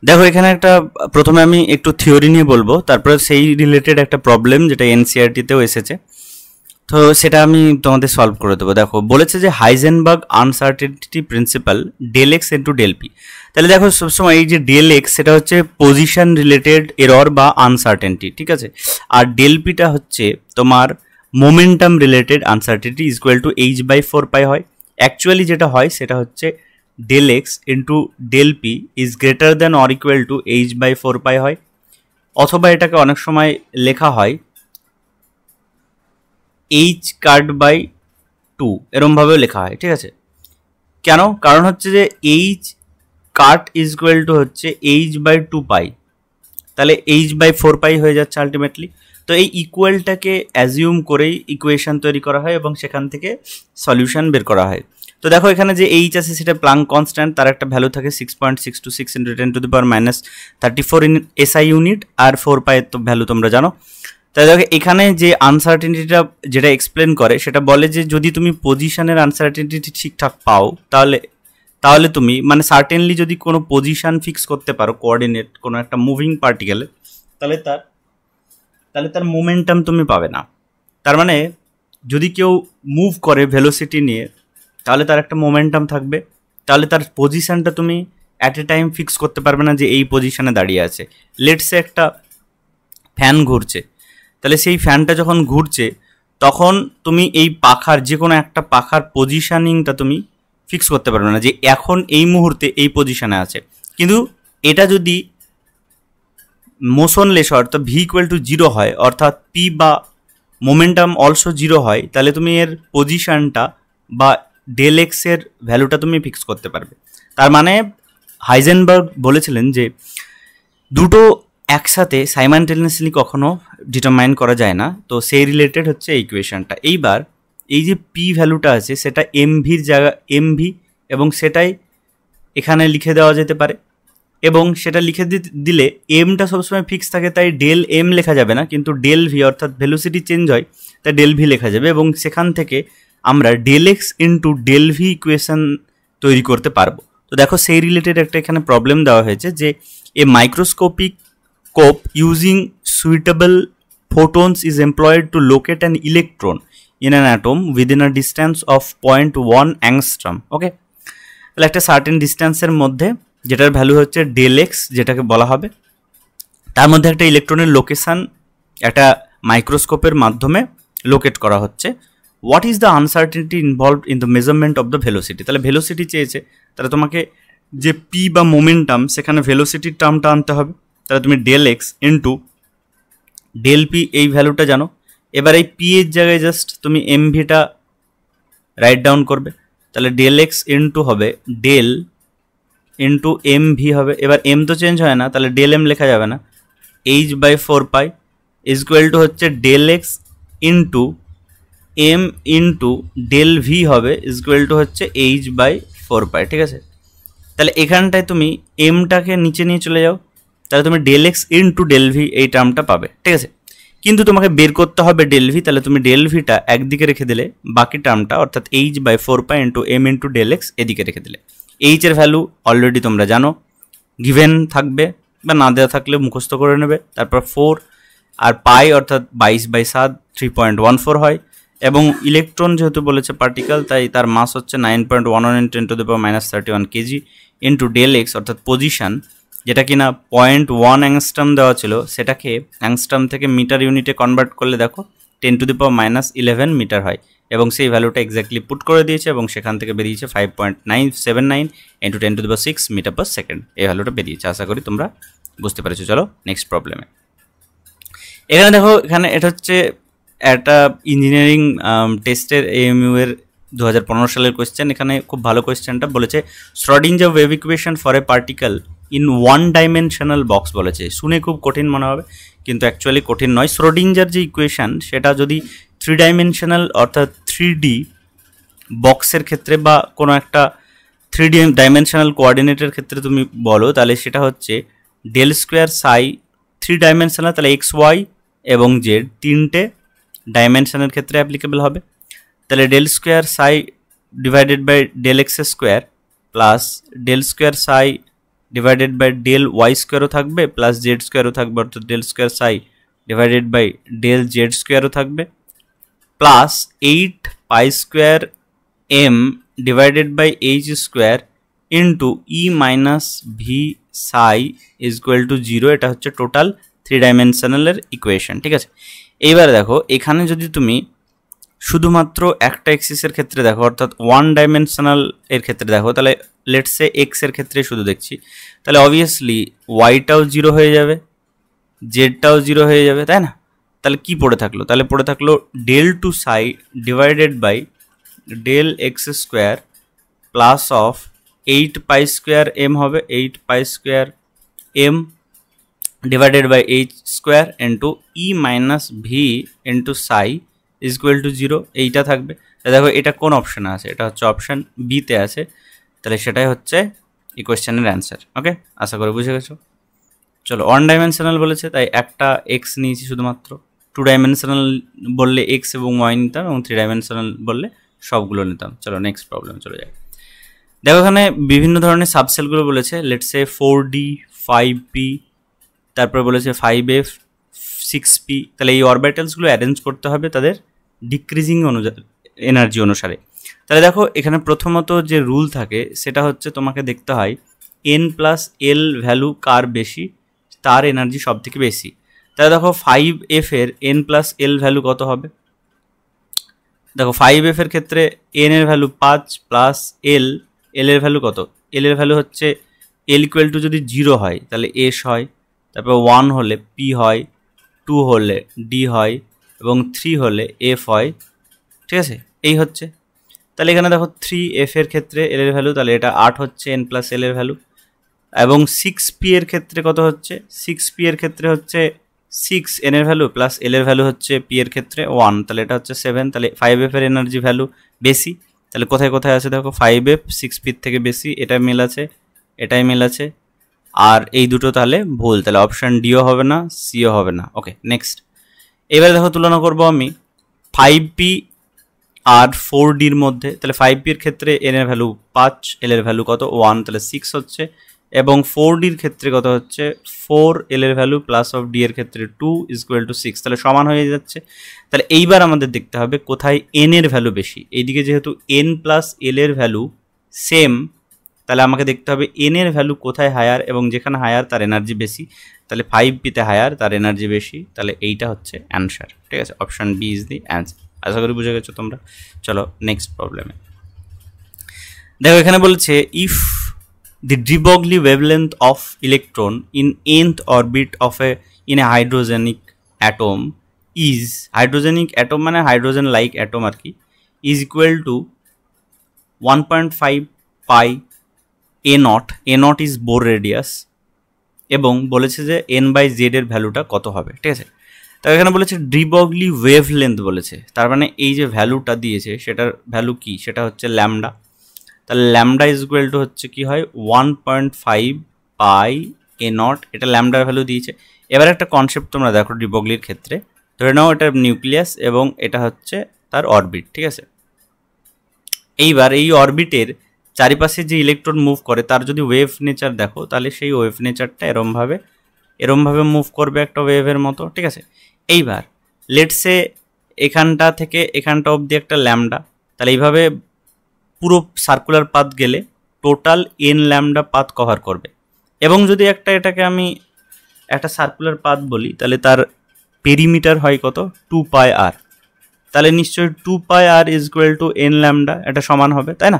দেখো এখানে একটা প্রথমে আমি একটু থিওরি নিয়ে বলবো, তারপরে সেই রিলেটেড একটা প্রবলেম যেটা এনসিইআরটিতেও এসেছে, তো সেটা আমি তোমাদের সলভ করে দেবো। দেখো বলেছে যে Heisenberg uncertainty principle del x into del P. তাহলে দেখো সবসময় এই যে ডেল এক্স সেটা হচ্ছে পজিশন রিলেটেড এরর বা আনসার্টেনিটি, ঠিক আছে, আর ডেল পিটা হচ্ছে তোমার momentum related uncertainty equal to H by 4 pi হয়। অ্যাকচুয়ালি যেটা হয় সেটা হচ্ছে del x into del P is greater than or equal to H by 4 pi হয়, অথবা এটাকে অনেক সময় লেখা হয় এইচ কাট বাই 2 এরমভাবেও লেখা হয়, ঠিক আছে। কেন? কারণ হচ্ছে যে H cut is equal to হচ্ছে এইচ বাই 2 পাই, তাহলে এইচ বাই 4 পাই হয়ে যাচ্ছে আলটিমেটলি। তো এই ইকুয়ালটাকে অ্যাজিউম করেই ইকুয়েশন তৈরি করা হয় এবং সেখান থেকে সলিউশন বের করা হয়। তো দেখো এখানে যে এইচ আছে সেটা প্লাঙ্ক কনস্ট্যান্ট, তার একটা ভ্যালু থাকে 6.626 ইন্টু 10⁻34 ইন এসআই ইউনিট, আর 4 পাই তো ভ্যালু তোমরা জানো। তাই দেখো এখানে যে আনসার্টেনিটিটা যেটা এক্সপ্লেন করে সেটা বলে যে যদি তুমি পজিশনের আনসার্টেনিটি ঠিকঠাক পাও তাহলে তুমি মানে সার্টেনলি যদি কোনো পজিশন ফিক্স করতে পারো কোঅর্ডিনেট কোনো একটা মুভিং পার্টিকেলে, তাহলে তার মোমেন্টাম তুমি পাবে না। তার মানে যদি কেউ মুভ করে ভেলোসিটি নিয়ে তাহলে তার একটা মোমেন্টাম থাকবে, তাহলে তার পজিশনটা তুমি অ্যাট এ টাইম ফিক্স করতে পারবে না যে এই পজিশনে দাঁড়িয়ে আছে। লেটসে একটা ফ্যান ঘুরছে, তাহলে সেই ফ্যানটা যখন ঘুরছে তখন তুমি এই পাখার যে কোনো একটা পাখার পজিশনিংটা তুমি ফিক্স করতে পারবে না যে এখন এই মুহূর্তে এই পজিশনে আছে। কিন্তু এটা যদি মোশনলেস হয় অর্থাৎ ভি ইকুয়াল টু 0 হয়, অর্থাৎ পি বা মোমেন্টাম অলসো 0 হয়, তাহলে তুমি এর পজিশনটা বা ডেল এক্স এর ভ্যালুটা তুমি ফিক্স করতে পারবে। তার মানে হাইজেনবার্গ বলেছিলেন যে দুটো একসাথে সাইমানটেনিয়াসলি কখনো ডিটারমাইন করা যায় না, তো সেই রিলেটেড হচ্ছে এই ইকুয়েশনটা। এইবার এই যে পি ভ্যালুটা আছে সেটা এমভির জায়গা এমভি, এবং সেটাই এখানে লিখে দেওয়া যেতে পারে, এবং সেটা লিখে দিলে এমটা সবসময় ফিক্স থাকে তাই ডেল এম লেখা যাবে না, কিন্তু ডেল ভি অর্থাৎ ভেলোসিটি চেঞ্জ হয় তাই ডেল ভি লেখা যাবে, এবং সেখান থেকে আমরা del x into del V equation তৈরি করতে পারবো। তো দেখো সেই রিলেটেড একটা এখানে প্রবলেম দেওয়া হয়েছে যে এ microscopic scope using suitable photons is employed to locate an electron in an atom within a distance of 0.1 angstrom. ওকে, তাহলে একটা সার্টেন ডিস্টেন্সের মধ্যে যেটার ভ্যালু হচ্ছে ডেল এক্স যেটাকে বলা হবে, তার মধ্যে একটা ইলেকট্রনের লোকেশান একটা মাইক্রোস্কোপের মাধ্যমে লোকেট করা হচ্ছে। What is the uncertainty involved in the measurement of the velocity? তাহলে ভেলোসিটি চেয়েছে, তাহলে তোমাকে যে পি বা মোমেন্টাম সেখানে ভেলোসিটির টার্মটা আনতে হবে। তাহলে তুমি del x into del P এই ভ্যালুটা জানো, এবার এই পি এর জায়গায় জাস্ট তুমি এমভিটা রাইট ডাউন করবে, তাহলে ডেল এক্স ইন্টু হবে ডেল ইন্টু এম ভি হবে। এবার এম তো চেঞ্জ হয় না, তাহলে ডেল এম লেখা যাবে না, h by 4 pi is equal to হচ্ছে del x into M into del v হবে ইজ ইকুয়াল টু হচ্ছে এইচ বাই 4 পাই, ঠিক আছে। তাহলে এখানটায় তুমি এমটাকে নিচে নিয়ে চলে যাও, তাহলে তুমি del x into del V এই টার্মটা পাবে, ঠিক আছে। কিন্তু তোমাকে বের করতে হবে ডেল ভি, তাহলে তুমি ডেল ভিটা একদিকে রেখে দিলে, বাকি টার্মটা অর্থাৎ H by 4 pi into M into del X এদিকে রেখে দিলে। এইচ এর ভ্যালু অলরেডি তোমরা জানো, গিভেন থাকবে বা না দেওয়া থাকলে মুখস্থ করে নেবে। তারপর 4 আর পাই অর্থাৎ 22/7 3.14 হয়, এবং ইলেকট্রন যেহেতু বলেছে পার্টিকেল তাই তার মাস হচ্ছে 9.11 × 10⁻31 কেজি ইন্টু ডেল এক্স অর্থাৎ পজিশন, যেটা কিনা 0.1 অ্যাংস্ট্রম দেওয়া ছিল সেটাকে অ্যাংস্ট্রম থেকে মিটার ইউনিটে কনভার্ট করলে দেখো 10⁻11 মিটার হয়, এবং সেই ভ্যালুটা এক্স্যাক্টলি পুট করে দিয়েছে এবং সেখান থেকে বেরিয়েছে 5.979 × 10⁻6 মিটার পার সেকেন্ড, এই ভ্যালুটা বেরিয়েছে। আশা করি তোমরা বুঝতে পেরেছো। চলো নেক্সট প্রবলেমে। এখানে দেখো, এখানে এটা হচ্ছে একটা ইঞ্জিনিয়ারিং টেস্টের এএমইউ এর 2015 সালের কোয়েশ্চেন। এখানে খুব ভালো কোয়েশ্চেনটা বলেছে Schrodinger wave equation for a particle in 1 dimensional box বলেছে। শুনে খুব কঠিন মনে হবে কিন্তু অ্যাকচুয়ালি কঠিন নয়। শ্রোডিঞ্জার যে ইকুয়েশন সেটা যদি 3 ডাইমেনশনাল অর্থাৎ 3D বক্সের ক্ষেত্রে বা কোনো একটা 3D ডাইমেনশনাল কোঅর্ডিনেটের ক্ষেত্রে তুমি বলো, তাহলে সেটা হচ্ছে ডেল স্কোয়ার সাই 3 ডাইমেনশনাল, তাহলে এক্স ওয়াই এবং জেড তিনটে ডাইমেনশনের ক্ষেত্রে অ্যাপ্লিকেবল হবে। তাহলে del square psi divided by del x square plus del square psi divided by del y স্কোয়ারও থাকবে প্লাস জেড স্কোয়ারও থাকবে, অর্থাৎ del square psi divided by del z স্কোয়ারও থাকবে, plus 8 pi square M divided by H square into E minus v psi is equal to 0। এটা হচ্ছে total 3 ডাইমেনশনালের equation, ঠিক আছে। এইবার দেখো এখানে যদি তুমি শুধুমাত্র একটা এক্সিসের ক্ষেত্রে দেখো, অর্থাৎ 1 ডাইমেনশনাল এর ক্ষেত্রে দেখো, তাহলে লেটস সে এক্স এর ক্ষেত্রে শুধু দেখছি, তাহলে অবভিয়াসলি ওয়াইটাও 0 হয়ে যাবে, জেডটাও 0 হয়ে যাবে, তাই না? তাহলে কি পড়ে থাকলো? তাহলে পড়ে থাকলো del two psi divided by del x square plus of 8 pi square M হবে, 8 pi square M divided by H square into E minus V into psi is equal to 0। এইটা থাকবে। দেখো এটা কোন অপশানে আছে? এটা হচ্ছে অপশান বিতে আছে, তাহলে সেটাই হচ্ছে এই কোয়েশ্চেনের অ্যান্সার। ওকে, আশা করি বুঝে গেছো। চলো, 1 ডাইমেনশনাল বলেছে তাই একটা এক্স নিয়েছি শুধুমাত্র, 2 ডাইমেনশনাল বললে এক্স এবং ওয়াই নিতাম, এবং 3 ডাইমেনশনাল বললে সবগুলো নিতাম। চলো নেক্সট প্রবলেম চলে যাই। দেখো এখানে বিভিন্ন ধরনের সাবসেলগুলো বলেছে, লেটস সে 4D 5P, তারপরে বলেছে 5F 6P। তাহলে এই অরবিটালসগুলো অ্যারেঞ্জ করতে হবে তাদের ডিক্রিজিং এনার্জি অনুসারে। তাহলে দেখো এখানে প্রথমত যে রুল থাকে সেটা হচ্ছে তোমাকে দেখতে হয় n প্লাস এল ভ্যালু কার বেশি, তার এনার্জি সব থেকে বেশি। তাহলে দেখো 5F এর n প্লাস এল ভ্যালু কত হবে? দেখো 5F এর ক্ষেত্রে n এর ভ্যালু 5 প্লাস এল এর ভ্যালু কত? এল এর ভ্যালু হচ্ছে এল ইকুয়াল টু যদি 0 হয় তাহলে এস হয়, তারপর 1 হলে পি হয়, 2 হলে ডি হয়, এবং 3 হলে এফ হয়, ঠিক আছে? এই হচ্ছে। তাহলে এখানে দেখো 3F এর ক্ষেত্রে এল এর ভ্যালু, তাহলে এটা 8 হচ্ছে n প্লাস এল এর ভ্যালু, এবং 6P এর ক্ষেত্রে কত হচ্ছে? 6P এর ক্ষেত্রে হচ্ছে 6 n এর ভ্যালু প্লাস এল এর ভ্যালু হচ্ছে P এর ক্ষেত্রে 1, তাহলে এটা হচ্ছে 7। তাহলে 5F এর এনার্জি ভ্যালু বেশি, তাহলে কোথায় কোথায় আছে দেখো 5F 6P থেকে বেশি, এটা মিল আছে, এটাই মিল আছে, আর এই দুটো তাহলে ভুল, তাহলে অপশান ডিও হবে না, সিও হবে না। ওকে, নেক্সট। এবারে দেখো তুলনা করব আমি 5P আর 4Dর মধ্যে। তাহলে 5P এর ক্ষেত্রে n এর ভ্যালু 5, এল এর ভ্যালু কত? 1, তাহলে 6 হচ্ছে, এবং 4Dর ক্ষেত্রে কত হচ্ছে? 4, এল এর ভ্যালু প্লাস অফ ডি এর ক্ষেত্রে 2 ইজ ইকুয়াল টু 6, তাহলে সমান হয়ে যাচ্ছে। তাহলে এইবার আমাদের দেখতে হবে কোথায় n এর ভ্যালু বেশি। এইদিকে যেহেতু n প্লাস এল এর ভ্যালু সেম, তাহলে আমাকে দেখতে হবে n এর ভ্যালু কোথায় হায়ার, এবং যেখানে হায়ার তার এনার্জি বেশি, তাহলে 5Pতে হায়ার, তার এনার্জি বেশি, তাহলে এইটা হচ্ছে অ্যান্সার, ঠিক আছে? Option b is the answer. আশা করি বুঝে গেছো তোমরা। চলো নেক্সট প্রবলেমে দেখো, এখানে বলছে if the de Broglie wavelength of electron in nth orbit of in a hydrogenic atom is, hydrogenic atom মানে hydrogen like atom আর কি, is equal to 1.5 pi a naught is Bohr radius, এবং বলেছে যে n by z এর ভ্যালুটা কত হবে, ঠিক আছে? তো এখানে বলেছে de Broglie wavelength বলেছে, তার মানে এই যে ভ্যালুটা দিয়েছে সেটার ভ্যালু কি? সেটা হচ্ছে ল্যামডা। তাহলে ল্যামডা ইজ ইকুয়াল টু হচ্ছে কি হয়? 1.5 পাই এ নট, এটা ল্যামডার ভ্যালু দিয়েছে। এবার একটা কনসেপ্ট তোমরা দেখো ডি ব্রগলির ক্ষেত্রে, ধরে নাও এটা নিউক্লিয়াস এবং এটা হচ্ছে তার অরবিট, ঠিক আছে? এইবার এই অরবিটের চারিপাশে যে ইলেকট্রন মুভ করে তার যদি ওয়েভ নেচার দেখো, তাহলে সেই ওয়েভ নেচারটা এরমভাবে মুভ করবে একটা ওয়েভের মতো, ঠিক আছে? এইবার লেটসে এখানটা থেকে এখানটা অবধি একটা ল্যামডা, তাহলে এইভাবে পুরো সার্কুলার পাথ গেলে total n lambda path cover করবে। এবং যদি এটাকে আমি একটা সার্কুলার পাথ বলি, তাহলে তার পেরিমিটার হয় কত? 2 পাই আর। তাহলে নিশ্চয়ই 2 pi r is equal to n lambda, এটা সমান হবে, তাই না?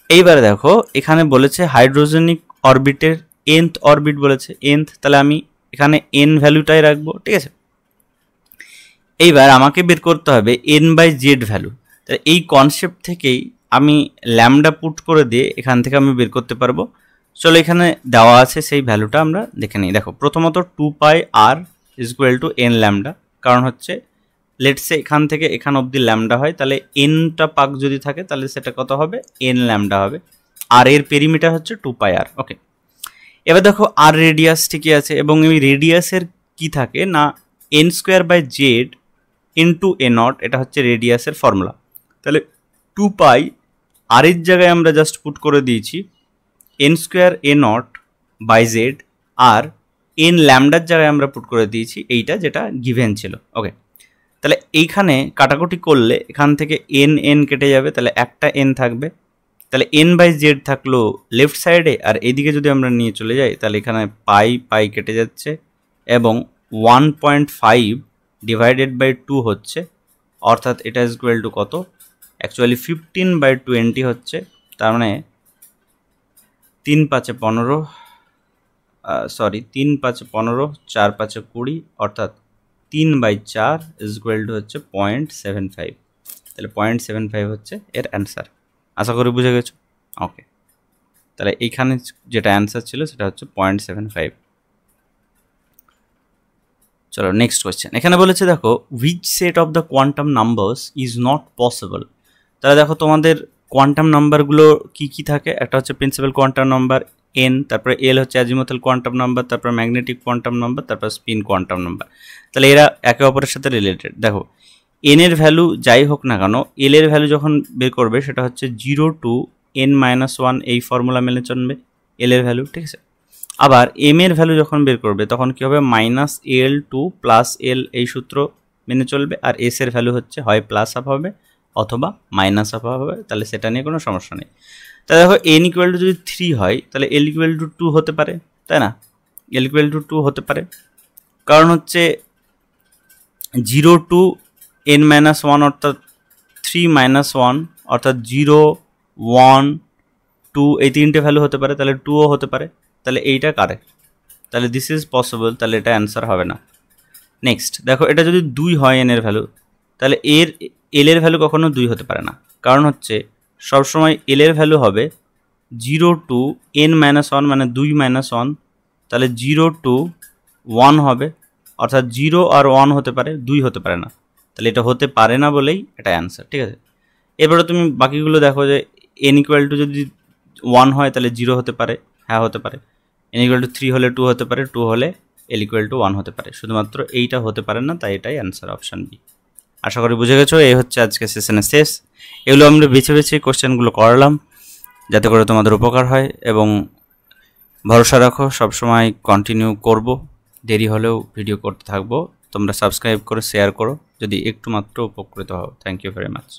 এইবারে দেখো এখানে বলেছে হাইড্রোজেনিক অরবিটের nth অরবিট বলেছে, nth, তাহলে আমি এখানে n ভ্যালুটাই রাখবো, ঠিক আছে? এইবার আমাকে বের করতে হবে n বাই জেড ভ্যালু। তাহলে এই কনসেপ্ট থেকেই আমি ল্যামডা পুট করে দিয়ে এখান থেকে আমি বের করতে পারবো। চলো এখানে দেওয়া আছে সেই ভ্যালুটা আমরা দেখে নিই। দেখো প্রথমত 2 pi r is equal to n lambda, কারণ হচ্ছে লেটসে এখান থেকে এখান অবধি ল্যামডা হয়, তাহলে nটা পাক যদি থাকে তাহলে সেটা কত হবে? n ল্যামডা হবে, আর এর পেরিমিটার হচ্ছে 2 পাই আর। ওকে, এবার দেখো আর রেডিয়াস ঠিকই আছে, এবং এই রেডিয়াসের কি থাকে না n square by Z into A naught, এটা হচ্ছে রেডিয়াসের ফর্মুলা। তাহলে 2 পাই আর এর জায়গায় আমরা জাস্ট পুট করে দিয়েছি n square a naught by z আর এন ল্যামডার জায়গায় আমরা পুট করে দিয়েছি এইটা যেটা গিভেন ছিল। ওকে, তাহলে এইখানে কাটাকুটি করলে এখান থেকে এন এন কেটে যাবে, তাহলে একটা এন থাকবে, তাহলে এন বাই জেড থাকলো লেফট সাইডে, আর এদিকে যদি আমরা নিয়ে চলে যাই তাহলে এখানে পাই পাই কেটে যাচ্ছে এবং 1.5 ডিভাইডেড বাই 2 হচ্ছে, অর্থাৎ এটা ইজ ইকুয়াল টু কত, অ্যাকচুয়ালি 15/20 হচ্ছে, তার মানে 3 5 15, সরি 3 5 15, 4 5 20, অর্থাৎ 3/4 ইজ ইকুয়াল টু হচ্ছে 0.75। তাহলে 0.75 হচ্ছে এর অ্যান্সার। আশা করি বুঝে গেছো। ওকে, তাহলে এইখানে যেটা অ্যান্সার ছিল সেটা হচ্ছে 0.75। চলো নেক্সট কোয়েশ্চেন। এখানে বলেছে দেখো which set of the quantum numbers is not possible. তাহলে দেখো তোমাদের কোয়ান্টাম নাম্বারগুলো কি কি থাকে, একটা হচ্ছে প্রিন্সিপাল কোয়ান্টাম নাম্বার এন, তারপরে এল হচ্ছে অ্যাজিমুথাল কোয়ান্টাম নাম্বার, তারপরে ম্যাগনেটিক কোয়ান্টাম নাম্বার, তারপর স্পিন কোয়ান্টাম নাম্বার। তাহলে এরা একে অপরের সাথে রিলেটেড। দেখো এন এর ভ্যালু যাই হোক না কেন, এল এর ভ্যালু যখন বের করবে সেটা হচ্ছে 0 to n-1 এই ফর্মুলা মেনে চলবে এল এর ভ্যালু, ঠিক আছে। আবার এম এর ভ্যালু যখন বের করবে তখন কী হবে, -l to +l এই সূত্র মেনে চলবে, আর এস এর ভ্যালু হচ্ছে হয় প্লাস আপ হবে অথবা মাইনাস আপ হবে, তাহলে সেটা নিয়ে কোনো সমস্যা নেই। তাহলে দেখো n ইকুয়াল টু যদি 3 হয় তাহলে l ইকুয়াল টু 2 হতে পারে, তাই না, l ইকুয়াল টু 2 হতে পারে, কারণ হচ্ছে 0 to n-1 অর্থাৎ 3 - 1 অর্থাৎ 0 1 2 এই তিনটে ভ্যালু হতে পারে, তাহলে 2ও হতে পারে, তাহলে এইটা কারেক্ট, তাহলে দিস ইজ পসিবল, তাহলে এটা অ্যান্সার হবে না। নেক্সট দেখো এটা যদি 2 হয় এন এর ভ্যালু, তাহলে এল এর ভ্যালু কখনো 2 হতে পারে না, কারণ হচ্ছে সবসময় এল এর ভ্যালু হবে 0 to n-1 মানে 2 - 1, তাহলে 0 to 1 হবে, অর্থাৎ 0 আর 1 হতে পারে, 2 হতে পারে না, তাহলে এটা হতে পারে না বলেই এটা অ্যান্সার, ঠিক আছে। এবারে তুমি বাকিগুলো দেখো যে n ইকুয়াল টু যদি 1 হয় তাহলে 0 হতে পারে, হ্যাঁ হতে পারে, n ইকুয়াল টু 3 হলে 2 হতে পারে, 2 হলে l ইকুয়াল টু 1 হতে পারে, শুধুমাত্র এইটা হতে পারে না, তাই এটাই অ্যান্সার অপশান বি। আশা করি বুঝে গেছো। এই হচ্ছে আজকে সেশনের শেষ। এগুলো আমরা বেছে বেছে কোশ্চেনগুলো করলাম যাতে করে তোমাদের উপকার হয়, এবং ভরসা রাখো সবসময় কন্টিনিউ করব, দেরি হলেও ভিডিও করতে থাকবো। তোমরা সাবস্ক্রাইব করো, শেয়ার করো যদি একটু মাত্র উপকৃত হও। Thank you very much.